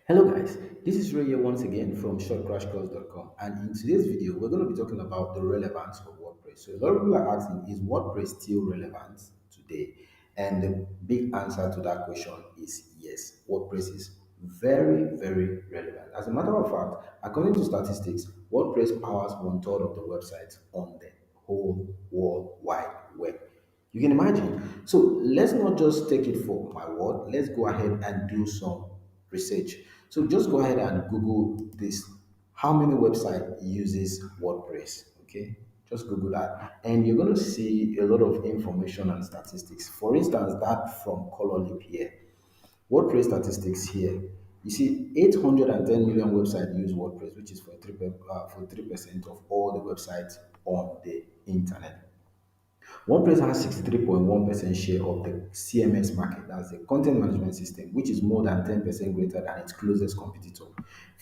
Hello guys, this is Ray here once again from shortcrashcourse.com, and in today's video we're going to be talking about the relevance of WordPress. So a lot of people are asking, is WordPress still relevant today? And the big answer to that question is yes. WordPress is very relevant. As a matter of fact, according to statistics, WordPress powers one third of the websites on the whole world wide web. You can imagine. So let's not just take it for my word. Let's go ahead and do some research. So just go ahead and Google this. How many website uses WordPress? Okay, just Google that, and you're going to see a lot of information and statistics. For instance, that from Color Leap here. WordPress statistics here. You see, 810 million websites use WordPress, which is for 3% of all the websites on the internet. WordPress has 63.1% share of the CMS market, that's the content management system, which is more than 10% greater than its closest competitor.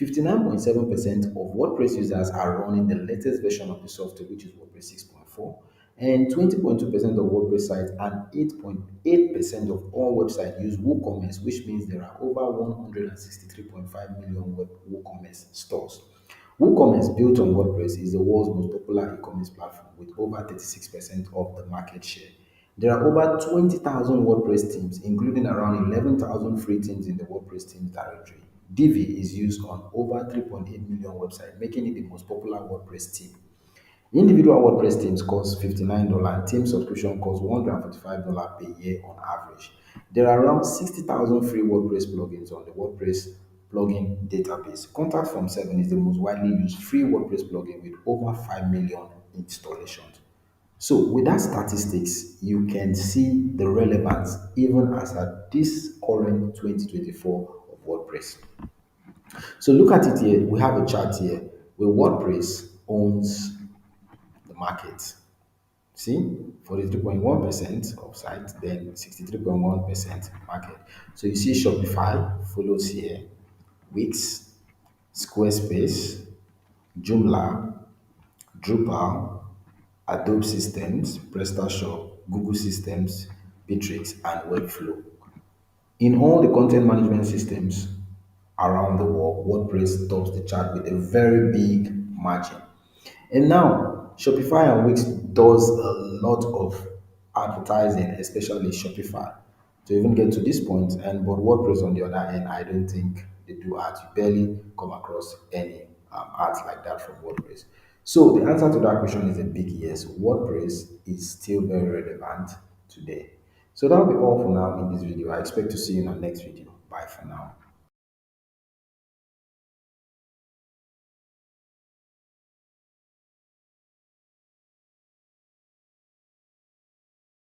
59.7% of WordPress users are running the latest version of the software, which is WordPress 6.4, and 20.2% of WordPress sites and 8.8% of all websites use WooCommerce, which means there are over 163.5 million WooCommerce stores. WooCommerce, built on WordPress, is the world's most popular e-commerce platform with over 36% of the market share. There are over 20,000 WordPress themes, including around 11,000 free themes in the WordPress themes directory. Divi is used on over 3.8 million websites, making it the most popular WordPress theme. Individual WordPress themes cost $59 and team subscription costs $145 per year on average. There are around 60,000 free WordPress plugins on the WordPress plugin database. Contact Form 7 is the most widely used free WordPress plugin with over 5 million installations. So, with that statistics, you can see the relevance even as at this current 2024 of WordPress. So, look at it here. We have a chart here where WordPress owns the market. See, 43.1% of sites, then 63.1% market. So you see Shopify follows here, Wix, Squarespace, Joomla, Drupal, Adobe Systems, PrestaShop, Google Systems, Bittrex, and Webflow. In all the content management systems around the world, WordPress tops the chart with a very big margin. And now, Shopify and Wix does a lot of advertising, especially Shopify, to even get to this point. And but WordPress, on the other hand, I don't think they do ads. You barely come across any ads like that from WordPress. So the answer to that question is a big yes. WordPress is still very relevant today. So that'll be all for now in this video. I expect to see you in our next video. Bye for now.